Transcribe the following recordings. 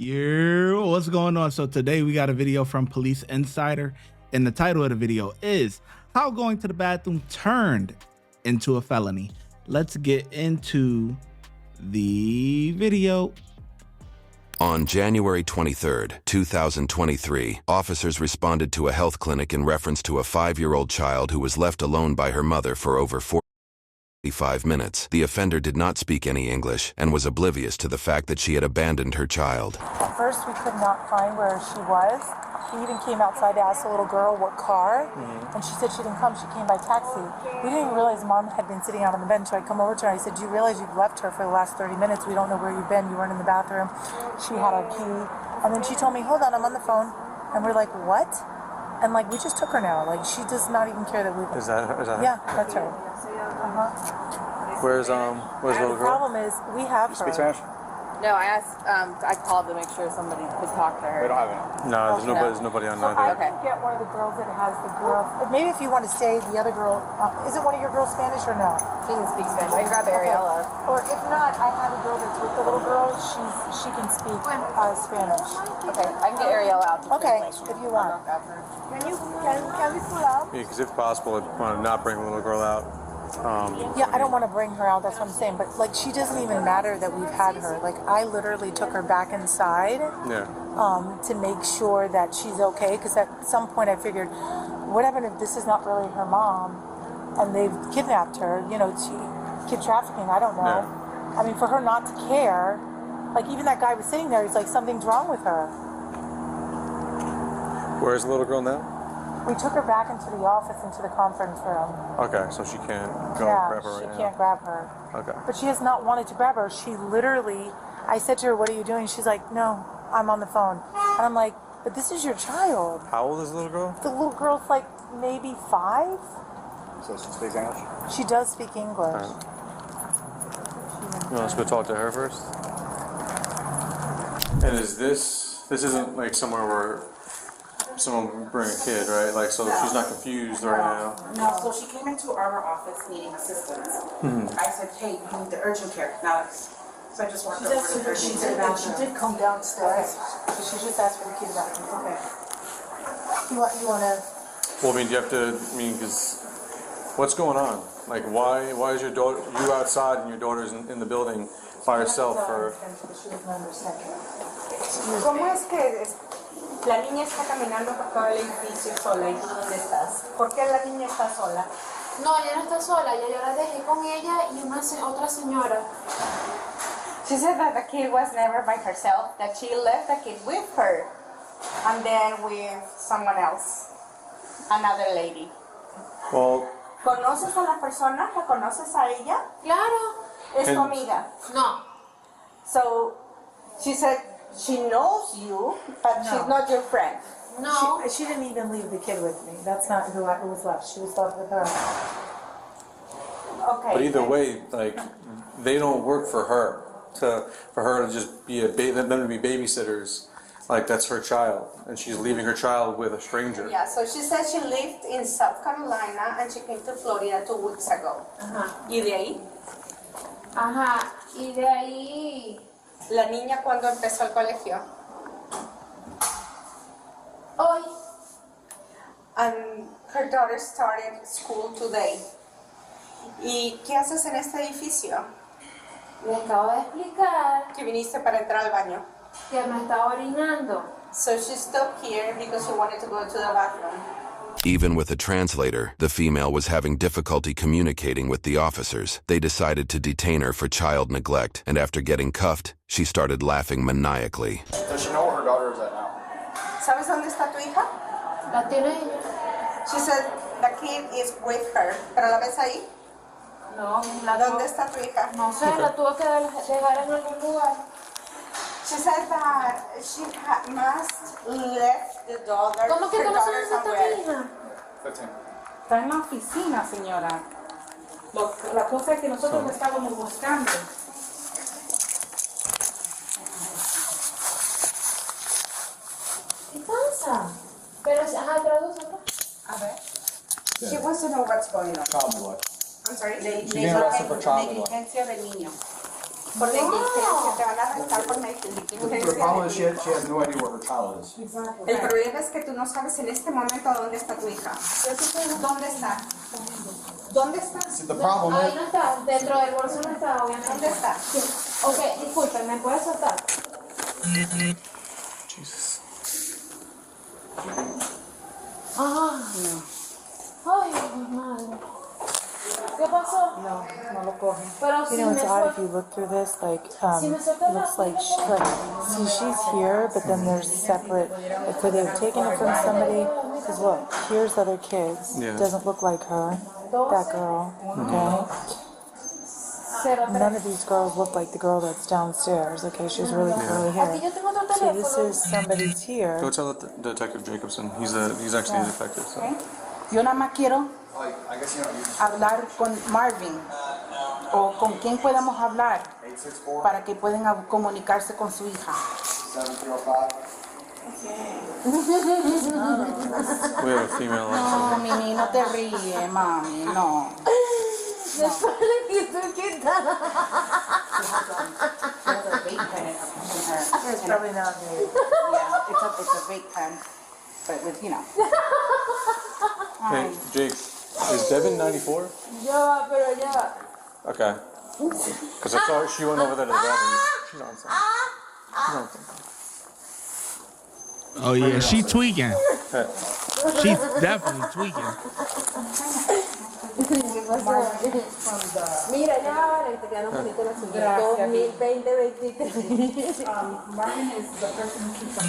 Yeah, what's going on? So today we got a video from Police Insider, and the title of the video is How Going to the Bathroom Turned into a Felony. Let's get into the video. On January 23, 2023, officers responded to a health clinic in reference to a 5-year-old child who was left alone by her mother for over 45 minutes. The offender did not speak any English and was oblivious to the fact that she had abandoned her child. At first, we could not find where she was. We even came outside to ask the little girl what car, and she said she didn't come. She came by taxi. We didn't realize Mom had been sitting out on the bench, so I come over to her. I said, "Do you realize you've left her for the last 30 minutes? We don't know where you've been. You weren't in the bathroom." She had a key, and then she told me, "Hold on, I'm on the phone." And we're like, "What?" And like, we just took her now. Like, she does not even care that we. Is that her? Yeah, that's her. Where's the little The girl? problem is we have her. Speak Spanish? No, I asked. I called to make sure somebody could talk to her. We don't have any. No, there's nobody on So I there. can get one of the girls that has the girl. Maybe if you want to say the other girl, is it one of your girls Spanish or no? She can speak Spanish. I can grab Ariella. Or if not, I have a girl that's with the little girl. She can speak Spanish. Okay, I can get Ariella out. Okay, if you want. Can we pull out? Yeah, because if possible, I'd want to not bring the little girl out. Yeah, I don't want to bring her out. That's what I'm saying. But like, she doesn't even matter that we've had her. Like, I literally took her back inside. Yeah. To make sure that she's okay, because at some point I figured, what happened if this is not really her mom and they've kidnapped her, you know, to kid trafficking? I don't know. Yeah. I mean, for her not to care, like, even that guy was sitting there, he's like, something's wrong with her. Where's the little girl now? We took her back into the office, into the conference room. Okay, so she can't go grab her right now. She can't grab her. Okay. But she has not wanted to grab her. She literally, I said to her, "What are you doing?" She's like, "No, I'm on the phone." And I'm like, "But this is your child." How old is the little girl? The little girl's like maybe 5. So she speaks English? She does speak English. You want us to go talk to her first? And is this isn't like somewhere where someone would bring a kid, right? Like, so she's not confused right now. No, so she came into our office needing assistance. I said, "Hey, you need the urgent care." Now, so I just walked over to her. She did come downstairs. So she just asked for the key to the bathroom. Okay. You want to? Well, I mean, do you have to? I mean, because what's going on? Like, why is your daughter outside and your daughter's in the building by herself for? She doesn't understand. ¿Cómo es que la niña está caminando por todo el edificio sola y tú dónde estás? ¿Por qué la niña está sola? No, ella no está sola, yo la dejé con ella y otra señora. She said that the kid was never by herself, that she left the kid with her, and then with someone else, another lady. Well, ¿Conoces a la persona? ¿La conoces a ella? Claro. ¿Es tu amiga? No. So, she said she knows you, but she's not your friend. No. She didn't even leave the kid with me. That's not who was left. She was left with her. Okay. but either way, like, they don't work for her. For her to just be them to be babysitters, like, that's her child, and she's leaving her child with a stranger. Yeah, so she said she lived in South Carolina and she came to Florida 2 weeks ago. ¿Y de ahí? Ajá. Y de ahí. La niña, ¿cuándo empezó el colegio? Hoy. And her daughter started school today. ¿Y qué haces en este edificio? Le acabo de explicar Que viniste para entrar al baño. que me estaba orinando. So she stopped here because she wanted to go to the bathroom. Even with a translator, the female was having difficulty communicating with the officers. They decided to detain her for child neglect, and after getting cuffed, she started laughing maniacally. Does she know where her daughter is at now? ¿Sabes dónde está tu hija? ¿La tiene ella? She said the kid is with her. ¿Pero la ves ahí? No. ¿Dónde está tu hija? No sé, la tuve que dejar en algún lugar. She said that she must left the daughter. ¿Cómo que her tú no daughter sabes dónde está somewhere. mi hija? 15. Está en la oficina, señora. La cosa es que nosotros la estábamos buscando. ¿Qué pasa? Pero, ajá, traduce. A ver. She wants to know what's going on. Child neglect. I'm sorry. She's being arrested for child neglect. Negligencia del niño. por negligencia, te van a arrestar por negligencia. The problem is she has no idea where her child is. El problema es que tú no sabes en este momento dónde está tu hija. ¿Dónde está? ¿Dónde está? See, the problem Ahí is, no está, dentro del bolso no está, obviamente. ¿Dónde está? Ok, disculpe, ¿me puedes soltar? Jesus. Ah, no. Ay, mi madre. ¿Qué pasó? No lo coge. Pero si You know, me it's odd if suelto. you look through this, like, Si me it sueltas looks like, la see, she's here, but then there's separate, like, could they have taken it from somebody? Because look, here's other kids. Yeah. Doesn't look like her, that girl, okay? None of these girls look like the girl that's downstairs, okay? She's really curly Aquí hair. yo tengo otro So this teléfono. is somebody's here. Go tell Detective Jacobson. He's actually a detective. So. Yo nada más quiero like, I guess you know, you hablar con Marvin o con quien podamos hablar 864 para que puedan comunicarse con su hija. 7305. We have a female. No, Mimi, no te ríes, mami, no. Después de que tú quitas. It's probably not me. Yeah, it's a vape pen, but with, you know. Hey, Jake, is Devin 94? Ya va, pero ya va. Okay. Because I saw her, she went over there to the bathroom. She's on something. She's on something. Oh yeah, she tweaking. Hey, She's definitely tweaking. ¿Qué pasó? Mira, ya vale, te quedaron bonitas las uñas. 2020, 23. Marvin is the person who keeps on.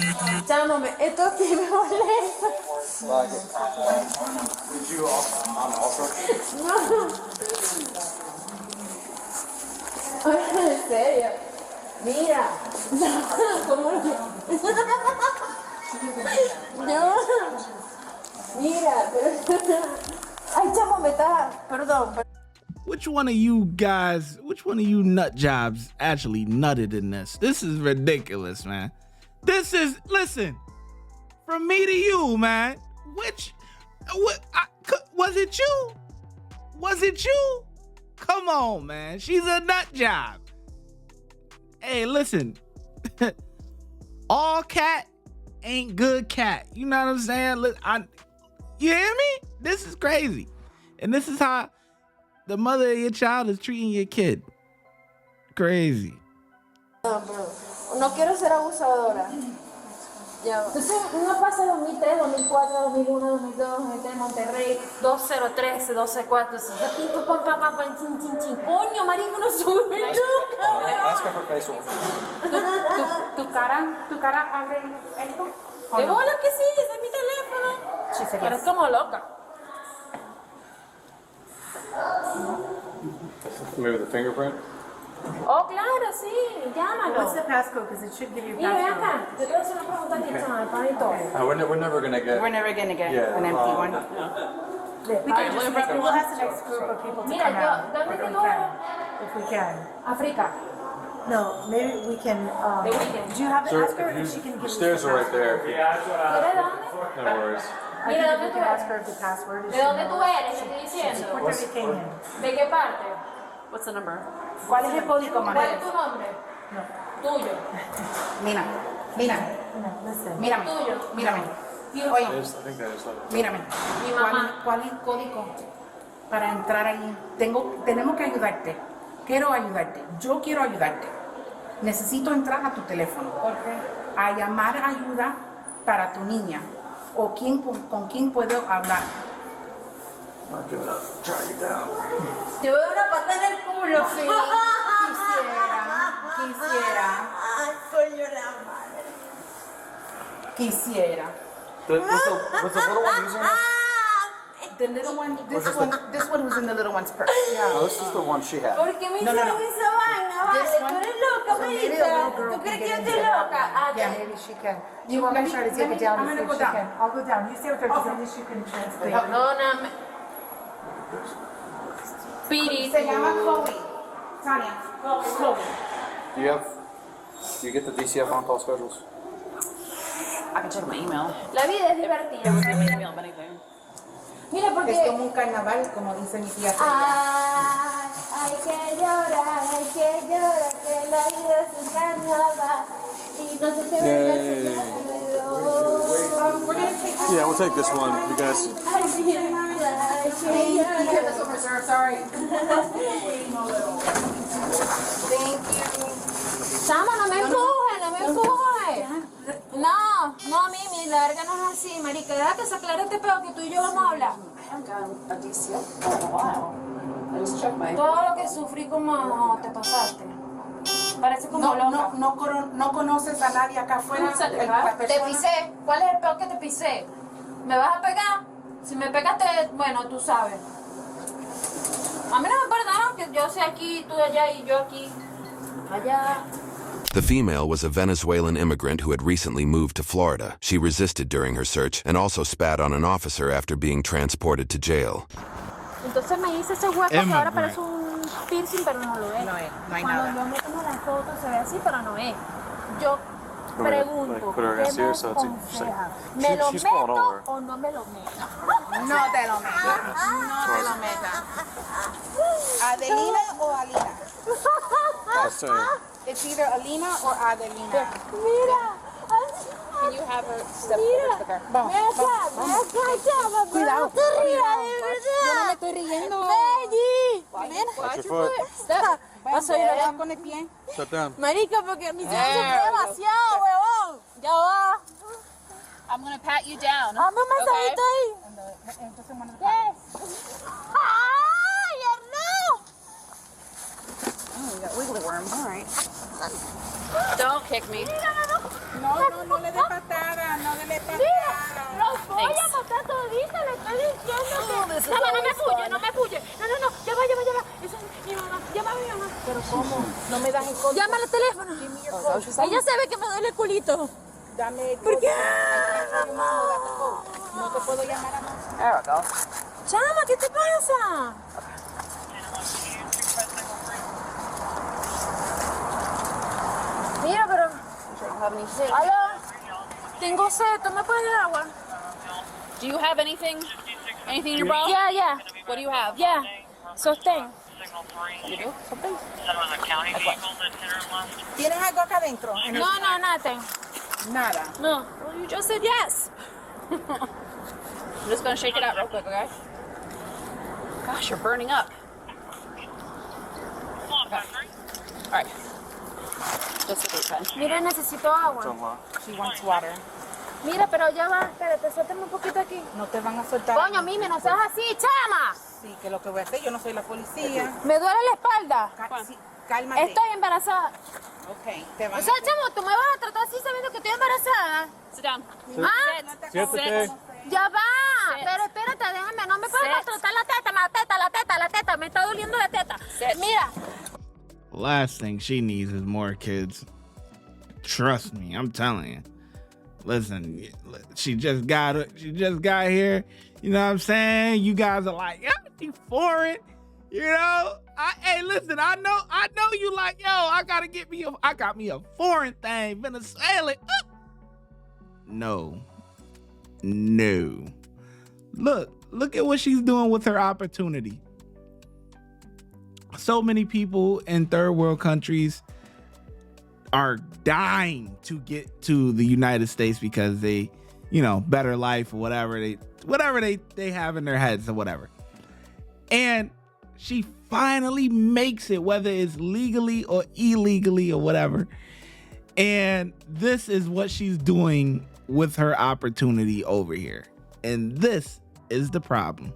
Chámame, esto sí me molesta. Did you also? No. En serio. Mira. ¿Cómo lo No. Mira, pero. Ay, chamo, me está. Perdón. Which one of you nut jobs actually nutted in this? This is ridiculous, man. Listen, from me to you, man. Was it you? Was it you? Come on, man. She's a nut job. Hey, listen. All cat ain't good cat. You know what I'm saying? You hear me? This is crazy. And this is how the mother of your child is treating your kid. Crazy. No quiero ser abusadora. Ya va. Entonces, uno pasa 2003, 2004, 2001, 2002, 2003, Monterrey, 2013, 124, coño, marico, no sube nunca. Ask her for face over. Tu cara abre esto. De bola que sí, ese es mi teléfono. Pero es como loca. maybe the fingerprint? Oh, claro, sí, llámalo. What's the passcode? Because it should give you a Mira, ven passcode. acá, yo te voy a hacer una pregunta a ti, chama, panito. We're never gonna get. We're never gonna get Yeah, an empty one. We can just make, we'll have the next group of people to Mira, come out. ¿dónde If te we voy? can. If we can. África. No, maybe we can. The weekend. Do you have Sir, ask her if if you- she can give the us stairs the are right there. password? ¿Eres de dónde? No worries. I Mira, think ¿dónde we tú can ask eres? her if the password is. ¿De dónde tú eres? Te estoy diciendo. Puerto Rican. ¿De qué parte? What's the number? ¿Cuál es el código, ¿Cuál María? es tu nombre? Tuyo. Mira, mira, No, listen. mírame, Tuyo. mírame. Oye, I think I just let it. mírame. Mi mamá. ¿Cuál es el código para entrar ahí? Tenemos que ayudarte. Quiero ayudarte. Yo quiero ayudarte. Necesito entrar a tu teléfono. A llamar ayuda para tu niña. O con quién puedo hablar. Te voy a dar una pata en el culo, sí. Quisiera. Ay, coño la madre. Quisiera. Was the little one using this? The little one, this one was in the little one's purse. No, this is the one she had. ¿Por qué me No, hicieron no, no. esa vaina? Vale, This tú one? eres loca, So maybe the Marita. little girl ¿Tú crees que yo can estoy get loca? Ah, Yeah. Maybe she can. Do you want me to try to take it down I'm and see gonna if go she down. can? I'll go down. You stay with her because at least you can translate. Perdóname. Piri. Se llama Chloe. Tania. Chloe. Do you get the DCF on call schedules? I can check my email. La vida es divertida. Give me an email of anything. Mira, Es porque... como un carnaval, como dice mi tía. Ay, hay que llorar, que la vida es engañada y no se te ve Yeah, we'll take this one, you guys. Sorry. Chama, no me empuje, no me empuje. No, no, Mimi, la verga no es así, marica. Deja que se aclare este pedo que tú y yo vamos a hablar. Todo lo que sufrí como te pasaste. Parece como loca. No conoces a nadie acá afuera. Te pisé. ¿Cuál es el peor que te pisé? ¿Me vas a pegar? Si me pegaste, bueno, tú sabes. A mí no me perdonaron que yo sea aquí, tú allá y yo aquí. Allá. The female was a Venezuelan immigrant who had recently moved to Florida. She resisted during her search and also spat on an officer after being transported to jail. Entonces me hice ese hueco que ahora parece un piercing, pero no lo es. No es, no hay Cuando nada. yo me tomo las fotos se ve así, pero no es. Yo pregunto, put her ¿qué against here, me so it's like- aconseja? ¿Me lo she's falling meto over. o no me lo meto? No te lo metas. No te lo metas. ¿Adelina o Alina? It's either Alina or Adelina. Mira. Can you have her step Mira, over to her? me acá, chama, Cuidado, no te rías, de Yo no me verdad. estoy riendo. Benji. Watch your foot. Vas a ir allá. con el pie. Shut down. Marica, porque mi hija se fue demasiado, huevón. Ya va. I'm gonna pat you down. Dame un mensajito ahí. ¡Ay, no! Oh, we got wiggly worms. All right. Don't kick me. No le dé patada, no le dé Mira, patada. los voy a matar todita, le estoy diciendo que... No, no me puye, no me puye. No, ya va. Eso es mi mamá, llama a mi mamá. Pero ¿cómo? No me das el código. Llama al teléfono. Ella sabe que me duele el culito. Dame el ¿Por qué? No te puedo llamar a más. There we go. Chama, ¿qué te pasa? Mira, pero... Aló, tengo sed, ¿tú me puedes dar agua? Do you have anything? Anything in your bra? Yeah. What do you have? Yeah, sostén. You do? Something? ¿Tienes algo acá adentro? No, nothing. Nada. No. Well, you just said yes. I'm just gonna shake it out real quick, okay? Gosh, you're burning up. Okay. All right. Just a big pen. Mira, necesito agua. She wants water. Mira, pero ya va, espérate, suéltame un poquito aquí. No te van a soltar. Coño, Mimi, no seas así, chama. Sí, que lo que voy a hacer, yo no soy la policía. Me duele la espalda. Sí, cálmate. Estoy embarazada. Ok, te van O sea, chamo, tú me vas a tratar así sabiendo que estoy embarazada. Sit down. Ah, Siéntate. ya va. Pero espérate, déjame, no me puedes maltratar la teta. Me está doliendo la teta. Mira. Last thing she needs is more kids. Trust me, I'm telling you. Listen, she just got here. You know what I'm saying? You guys are like, yeah, she foreign. You know? Hey, listen, I know you like, yo, I got me a foreign thing, Venezuelan. No. Look at what she's doing with her opportunity. So many people in third world countries are dying to get to the United States because they, better life or whatever they have in their heads or whatever. And she finally makes it, whether it's legally or illegally or whatever. And this is what she's doing with her opportunity over here. And this is the problem.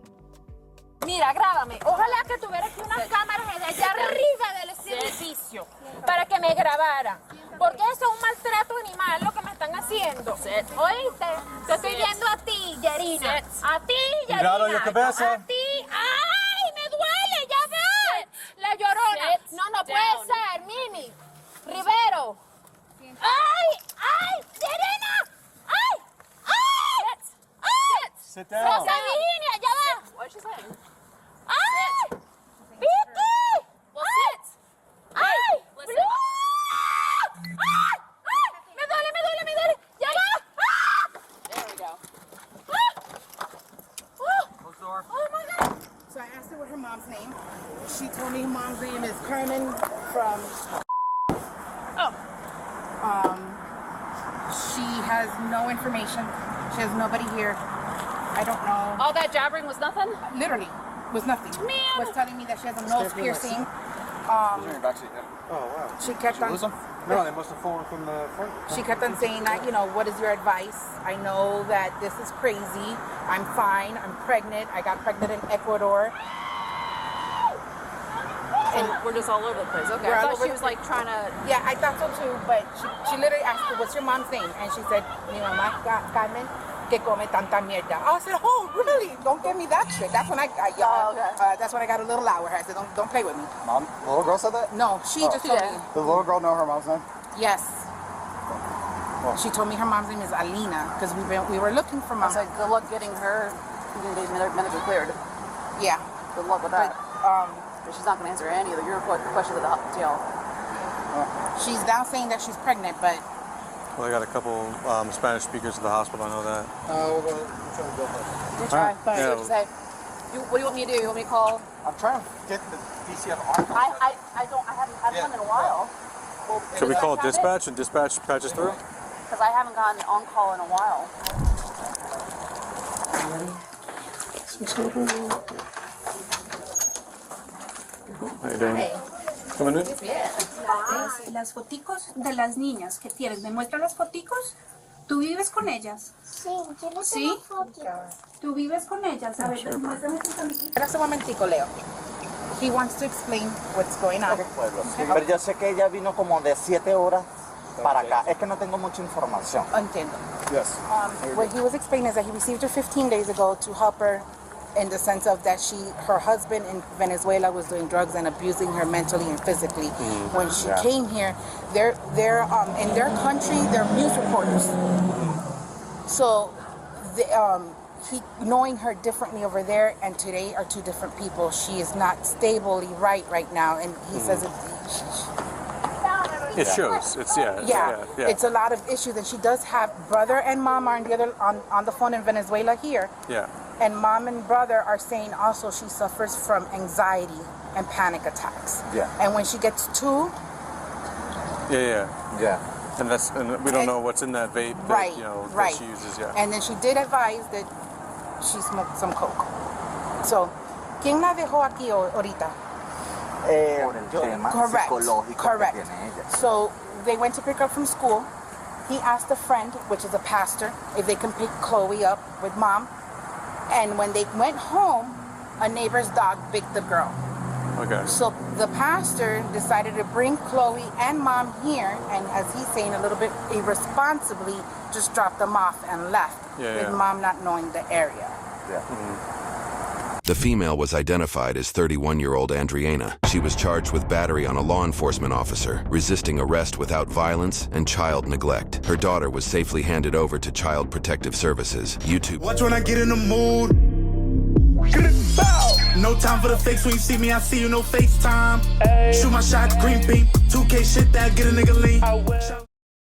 Mira, grábame. Ojalá que tuviera aquí unas cámaras desde arriba del edificio para que me grabaran. Porque eso es un maltrato animal lo que me están haciendo. ¿Oíste? Te estoy viendo a ti, Yerina. A ti, Yerina. Cuidado, yo cabeza. A ti. ¡Ay, me duele! ¡Ya ves! La Llorona. No puede ser, Mimi. Rivero. ¡Ay! ¡Yerina! ¡Ay! Sit down. Rosa Virginia, ya va. What is she saying? ¡Ay! ¡Vicky! Well, sit. ¡Ay! Listen. ¡Ay! ¡Me duele! ¡Ya va! There we go. Oh my God! So I asked her what her mom's name. She told me her mom's name is Carmen from. has no information. She has nobody here. I don't know. All that jabbering was nothing? Literally, was nothing. Man. Was telling me that she has a nose piercing. Oh, wow. She kept on. No, they must have fallen from the front. She kept on saying that, you know, what is your advice? I know that this is crazy. I'm fine. I'm pregnant. I got pregnant in Ecuador. And we're just all over the place. Okay. We're I all thought over she the was like trying to. Yeah, I thought so too, but she literally asked her, what's your mom's name? And she said, mi mamá Carmen, que come tanta mierda. I said, oh, really? Don't give me that shit. That's when I that's when I got a little loud with her. I said, don't play with me. Mom, the little girl said that? No, she just told me. The little girl know her mom's name? Yes. She told me her mom's name is Alina because we were looking for mom. I said, good luck getting her medically cleared. Yeah. Good luck with that. But she's not going to answer any of your questions at the jail. She's now saying that she's pregnant, but Well, I got a couple Spanish speakers at the hospital. I know that. Good try. But Yeah. what you say? What do you want me to do? You want me to call? I'm trying to get the DCF article. I haven't done it in a while. Well, Should we call dispatch and dispatch patches through? Because I haven't gotten on call in a while. How you doing? Coming in? Las foticos de las niñas que tienes, ¿me muestran las foticos? ¿Tú vives con ellas? Sí, yo no ¿Sí? tengo fotos. ¿Tú vives con ellas? A ver, muéstrame tus amiguitas. espera un momentico, Leo. He wants to explain what's going on. Pero yo sé que ella vino como de 7 horas para acá. Es que no tengo mucha información. Entiendo. Yes. What he was explaining is that he received her 15 days ago to help her in the sense of that her husband in Venezuela was doing drugs and abusing her mentally and physically. When she came here, they're in their country, they're news reporters. So he knowing her differently over there and today are two different people. She is not stably right now, and he says It shows. It's it's a lot of issues, and she does have brother and mom are on the phone in Venezuela here. Yeah. And mom and brother are saying also she suffers from anxiety and panic attacks. Yeah. And when she gets two, Yeah. And we don't know what's in that vape that, that she uses. Yeah. And then she did advise that she smoked some coke. So, ¿quién la dejó aquí ahorita? Por el tema psicológico Correct. que tiene ella. So they went to pick up from school. He asked a friend, which is a pastor, if they can pick Chloe up with mom. And when they went home, a neighbor's dog bit the girl. Okay. So the pastor decided to bring Chloe and mom here, and as he's saying, a little bit irresponsibly, just dropped them off and left, with mom not knowing the area. The female was identified as 31-year-old Adriana. She was charged with battery on a law enforcement officer, resisting arrest without violence, and child neglect. Her daughter was safely handed over to Child Protective Services. YouTube. Watch when I get in the mood. No time for the fakes. When you see me, I see you. No FaceTime. Shoot my shot, green beam. 2K shit that get a nigga lean.